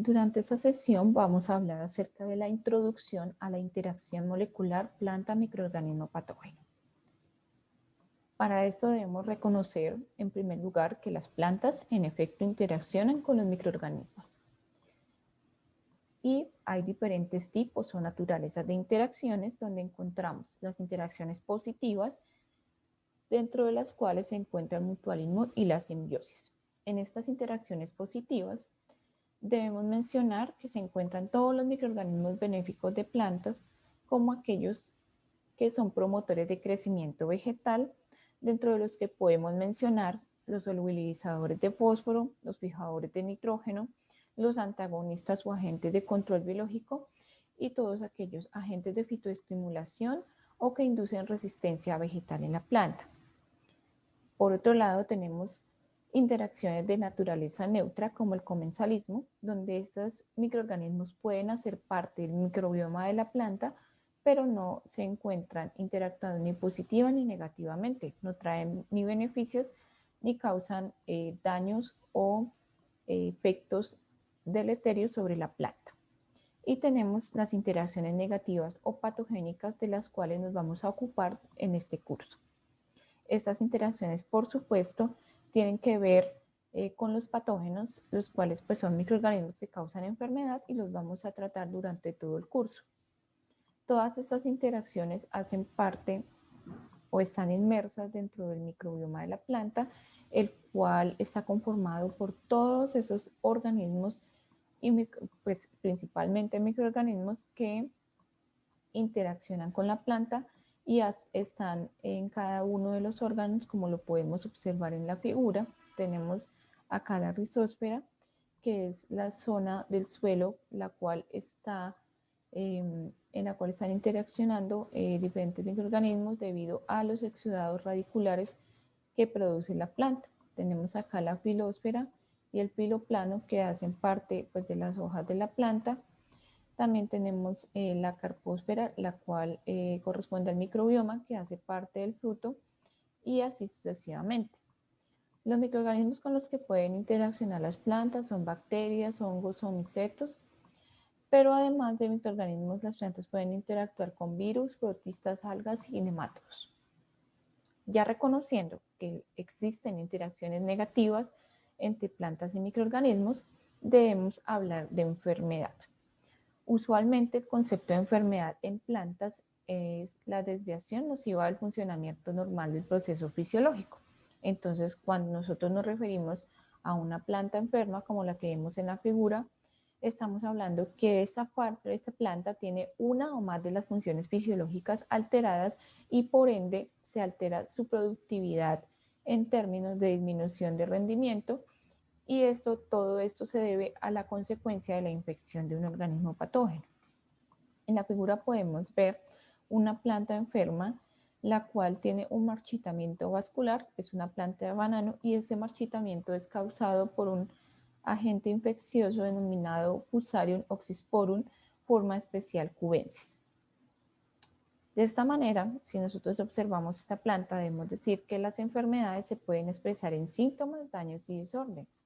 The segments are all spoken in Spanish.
Durante esta sesión vamos a hablar acerca de la introducción a la interacción molecular planta-microorganismo patógeno. Para esto debemos reconocer, en primer lugar, que las plantas en efecto interaccionan con los microorganismos. Y hay diferentes tipos o naturalezas de interacciones donde encontramos las interacciones positivas, dentro de las cuales se encuentra el mutualismo y la simbiosis. En estas interacciones positivas, debemos mencionar que se encuentran todos los microorganismos benéficos de plantas, como aquellos que son promotores de crecimiento vegetal, dentro de los que podemos mencionar los solubilizadores de fósforo, los fijadores de nitrógeno, los antagonistas o agentes de control biológico y todos aquellos agentes de fitoestimulación o que inducen resistencia vegetal en la planta. Por otro lado, tenemos interacciones de naturaleza neutra como el comensalismo, donde estos microorganismos pueden hacer parte del microbioma de la planta, pero no se encuentran interactuando ni positiva ni negativamente, no traen ni beneficios ni causan daños o efectos deleterios sobre la planta. Y tenemos las interacciones negativas o patogénicas de las cuales nos vamos a ocupar en este curso. Estas interacciones, por supuesto, tienen que ver con los patógenos, los cuales pues, son microorganismos que causan enfermedad y los vamos a tratar durante todo el curso. Todas estas interacciones hacen parte o están inmersas dentro del microbioma de la planta, el cual está conformado por todos esos organismos y pues, principalmente microorganismos que interaccionan con la planta y están en cada uno de los órganos, como lo podemos observar en la figura. Tenemos acá la rizósfera, que es la zona del suelo, la cual está, en la cual están interaccionando diferentes microorganismos debido a los exudados radiculares que produce la planta. Tenemos acá la filósfera y el piloplano, que hacen parte pues, de las hojas de la planta. También tenemos la carpósfera, la cual corresponde al microbioma que hace parte del fruto y así sucesivamente. Los microorganismos con los que pueden interaccionar las plantas son bacterias, hongos o micetos, pero además de microorganismos, las plantas pueden interactuar con virus, protistas, algas y nematodos. Ya reconociendo que existen interacciones negativas entre plantas y microorganismos, debemos hablar de enfermedad. Usualmente el concepto de enfermedad en plantas es la desviación nociva del funcionamiento normal del proceso fisiológico. Entonces, cuando nosotros nos referimos a una planta enferma, como la que vemos en la figura, estamos hablando que esta planta tiene una o más de las funciones fisiológicas alteradas y por ende se altera su productividad en términos de disminución de rendimiento. Y todo esto se debe a la consecuencia de la infección de un organismo patógeno. En la figura podemos ver una planta enferma, la cual tiene un marchitamiento vascular, es una planta de banano, y ese marchitamiento es causado por un agente infeccioso denominado Fusarium oxysporum, forma especial cubensis. De esta manera, si nosotros observamos esta planta, debemos decir que las enfermedades se pueden expresar en síntomas, daños y desórdenes.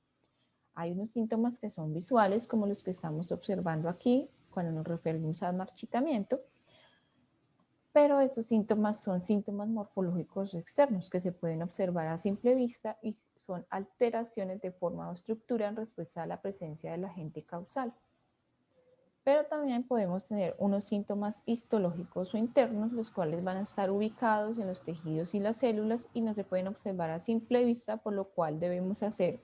Hay unos síntomas que son visuales, como los que estamos observando aquí, cuando nos referimos al marchitamiento, pero estos síntomas son síntomas morfológicos externos que se pueden observar a simple vista y son alteraciones de forma o estructura en respuesta a la presencia del agente causal. Pero también podemos tener unos síntomas histológicos o internos, los cuales van a estar ubicados en los tejidos y las células y no se pueden observar a simple vista, por lo cual debemos hacer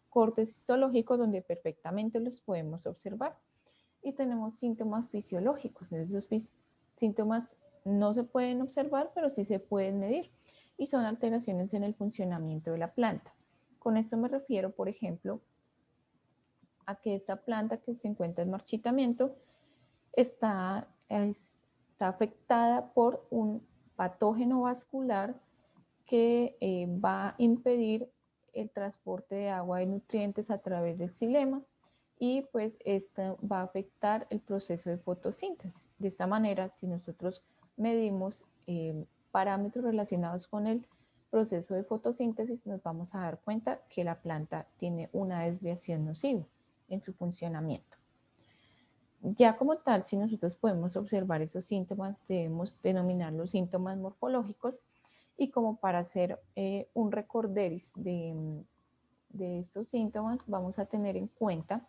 cortes histológicos donde perfectamente los podemos observar. Y tenemos síntomas fisiológicos. Esos síntomas no se pueden observar, pero sí se pueden medir y son alteraciones en el funcionamiento de la planta. Con esto me refiero, por ejemplo, a que esta planta que se encuentra en marchitamiento está afectada por un patógeno vascular que va a impedir el transporte de agua y nutrientes a través del xilema y pues esto va a afectar el proceso de fotosíntesis. De esta manera, si nosotros medimos parámetros relacionados con el proceso de fotosíntesis, nos vamos a dar cuenta que la planta tiene una desviación nociva. en su funcionamiento. Ya como tal, si nosotros podemos observar esos síntomas, debemos denominarlos síntomas morfológicos, y como para hacer un recorderis de estos síntomas, vamos a tener en cuenta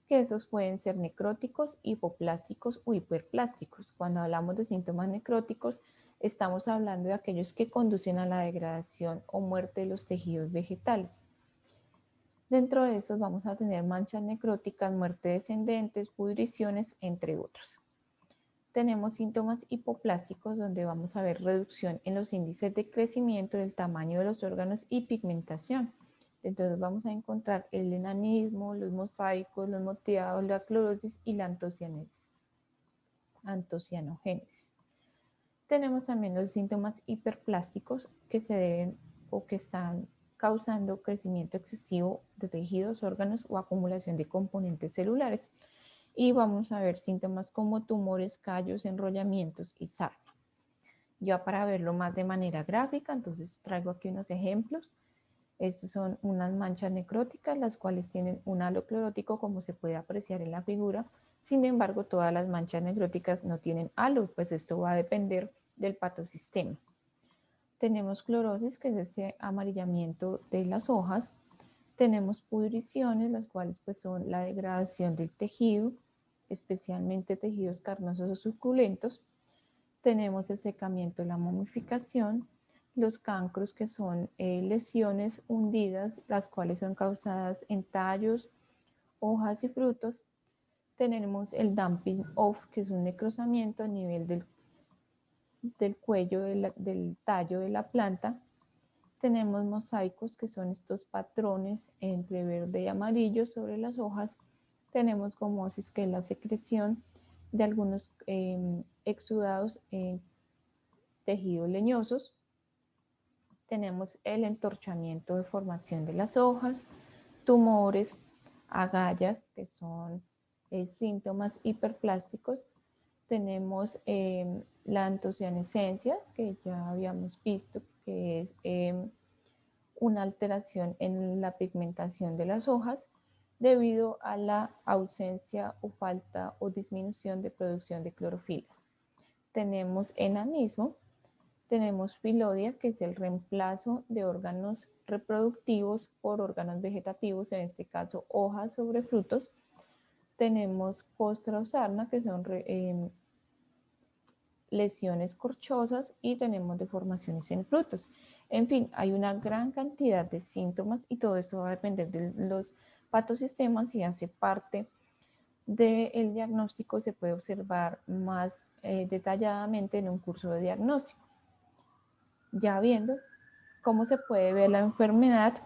que estos pueden ser necróticos, hipoplásticos o hiperplásticos. Cuando hablamos de síntomas necróticos, estamos hablando de aquellos que conducen a la degradación o muerte de los tejidos vegetales. Dentro de estos vamos a tener manchas necróticas, muerte descendentes, pudriciones, entre otros. Tenemos síntomas hipoplásticos, donde vamos a ver reducción en los índices de crecimiento, del tamaño de los órganos y pigmentación. Entonces vamos a encontrar el enanismo, los mosaicos, los moteados, la clorosis y la antocianogénesis. Tenemos también los síntomas hiperplásticos, que se deben o que están causando crecimiento excesivo de tejidos, órganos o acumulación de componentes celulares. Y vamos a ver síntomas como tumores, callos, enrollamientos y sarna. Ya para verlo más de manera gráfica, entonces traigo aquí unos ejemplos. Estos son unas manchas necróticas, las cuales tienen un halo clorótico, como se puede apreciar en la figura. Sin embargo, todas las manchas necróticas no tienen halo, pues esto va a depender del patosistema. Tenemos clorosis, que es este amarillamiento de las hojas. Tenemos pudriciones, las cuales pues son la degradación del tejido, especialmente tejidos carnosos o suculentos. Tenemos el secamiento, la momificación, los cancros, que son lesiones hundidas, las cuales son causadas en tallos, hojas y frutos. Tenemos el damping off, que es un necrosamiento a nivel del cuello del tallo de la planta. Tenemos mosaicos, que son estos patrones entre verde y amarillo sobre las hojas. Tenemos gomosis, que es la secreción de algunos exudados en tejidos leñosos. Tenemos el entorchamiento de formación de las hojas, tumores, agallas, que son síntomas hiperplásticos. Tenemos la antocianescencia, que ya habíamos visto, que es una alteración en la pigmentación de las hojas debido a la ausencia o falta o disminución de producción de clorofilas. Tenemos enanismo, tenemos filodia, que es el reemplazo de órganos reproductivos por órganos vegetativos, en este caso hojas sobre frutos. Tenemos costra o sarna, que son lesiones corchosas, y tenemos deformaciones en frutos. En fin, hay una gran cantidad de síntomas, y todo esto va a depender de los patosistemas y hace parte del diagnóstico. Se puede observar más detalladamente en un curso de diagnóstico. Ya viendo cómo se puede ver la enfermedad,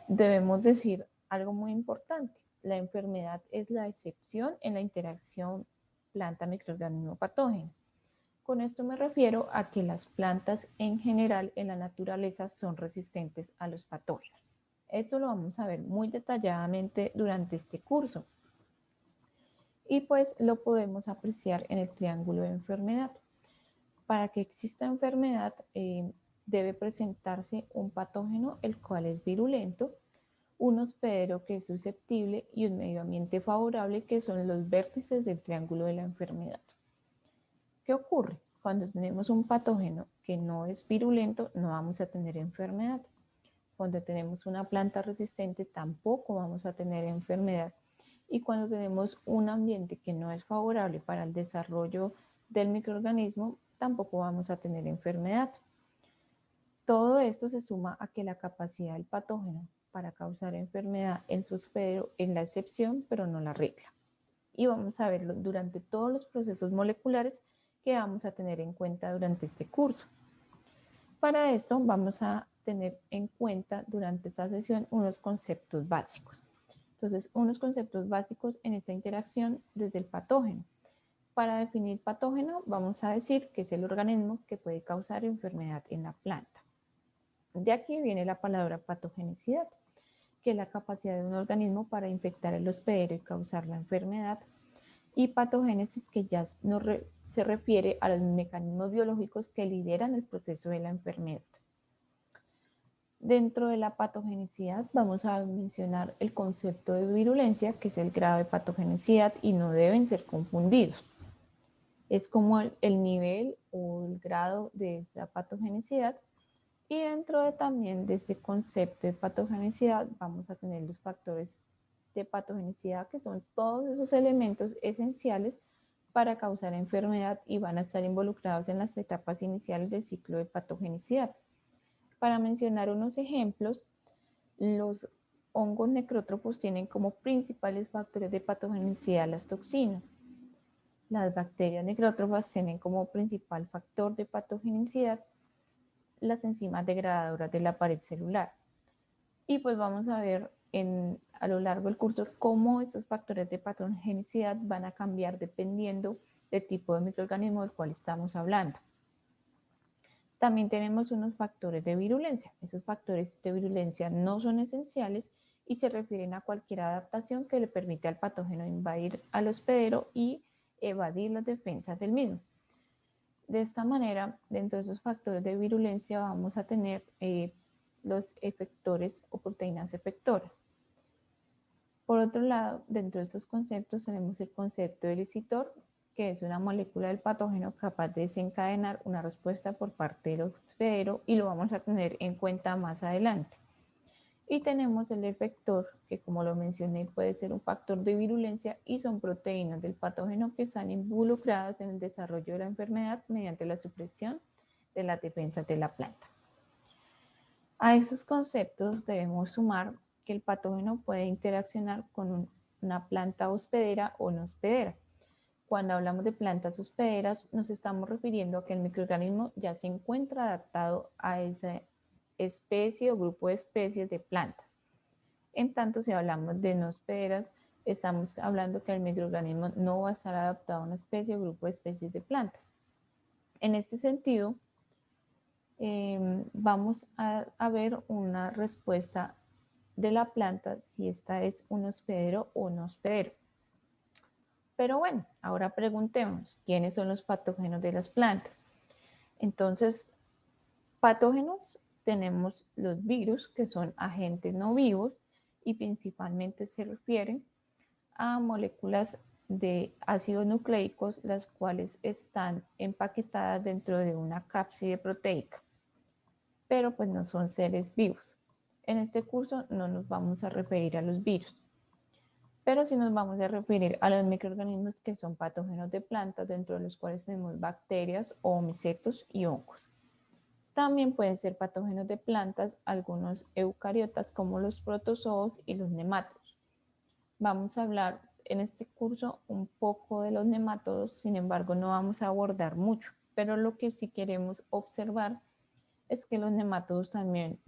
debemos decir algo muy importante. La enfermedad es la excepción en la interacción planta-microorganismo patógeno. Con esto me refiero a que las plantas en general en la naturaleza son resistentes a los patógenos. Esto lo vamos a ver muy detalladamente durante este curso. Y pues lo podemos apreciar en el triángulo de enfermedad. Para que exista enfermedad debe presentarse un patógeno, el cual es virulento, un hospedero que es susceptible y un medio ambiente favorable, que son los vértices del triángulo de la enfermedad. ¿Qué ocurre? Cuando tenemos un patógeno que no es virulento, no vamos a tener enfermedad. Cuando tenemos una planta resistente, tampoco vamos a tener enfermedad. Y cuando tenemos un ambiente que no es favorable para el desarrollo del microorganismo, tampoco vamos a tener enfermedad. Todo esto se suma a que la capacidad del patógeno para causar enfermedad en su hospedero es la excepción, pero no la regla. Y vamos a verlo durante todos los procesos moleculares que vamos a tener en cuenta durante este curso. Para esto vamos a tener en cuenta durante esta sesión unos conceptos básicos. Entonces, unos conceptos básicos en esta interacción desde el patógeno. Para definir patógeno, vamos a decir que es el organismo que puede causar enfermedad en la planta. De aquí viene la palabra patogenicidad, que es la capacidad de un organismo para infectar el hospedero y causar la enfermedad. Y patogénesis, que ya se refiere a los mecanismos biológicos que lideran el proceso de la enfermedad. Dentro de la patogenicidad vamos a mencionar el concepto de virulencia, que es el grado de patogenicidad y no deben ser confundidos. Es como el nivel o el grado de esa patogenicidad. Y dentro también de este concepto de patogenicidad vamos a tener los factores de patogenicidad, que son todos esos elementos esenciales para causar enfermedad y van a estar involucrados en las etapas iniciales del ciclo de patogenicidad. Para mencionar unos ejemplos, los hongos necrótrofos tienen como principales factores de patogenicidad las toxinas. Las bacterias necrótrofas tienen como principal factor de patogenicidad las enzimas degradadoras de la pared celular. Y pues vamos a ver a lo largo del curso cómo esos factores de patogenicidad van a cambiar dependiendo del tipo de microorganismo del cual estamos hablando. También tenemos unos factores de virulencia. Esos factores de virulencia no son esenciales y se refieren a cualquier adaptación que le permite al patógeno invadir al hospedero y evadir las defensas del mismo. De esta manera, dentro de esos factores de virulencia vamos a tener los efectores o proteínas efectoras. Por otro lado, dentro de estos conceptos tenemos el concepto del elicitor, que es una molécula del patógeno capaz de desencadenar una respuesta por parte del hospedero y lo vamos a tener en cuenta más adelante. Y tenemos el efector, que como lo mencioné puede ser un factor de virulencia y son proteínas del patógeno que están involucradas en el desarrollo de la enfermedad mediante la supresión de las defensas de la planta. A esos conceptos debemos sumar que el patógeno puede interaccionar con una planta hospedera o no hospedera. Cuando hablamos de plantas hospederas, nos estamos refiriendo a que el microorganismo ya se encuentra adaptado a esa especie o grupo de especies de plantas. En tanto, si hablamos de no hospederas, estamos hablando que el microorganismo no va a estar adaptado a una especie o grupo de especies de plantas. En este sentido, vamos a ver una respuesta de la planta si esta es un hospedero o no hospedero. Pero bueno, ahora preguntemos, ¿quiénes son los patógenos de las plantas? Entonces, patógenos tenemos los virus, que son agentes no vivos y principalmente se refieren a moléculas de ácidos nucleicos, las cuales están empaquetadas dentro de una cápside proteica, pero pues no son seres vivos. En este curso no nos vamos a referir a los virus, pero sí nos vamos a referir a los microorganismos que son patógenos de plantas, dentro de los cuales tenemos bacterias o micetos y hongos. También pueden ser patógenos de plantas algunos eucariotas como los protozoos y los nemátodos. Vamos a hablar en este curso un poco de los nemátodos, sin embargo no vamos a abordar mucho, pero lo que sí queremos observar es que los nemátodos también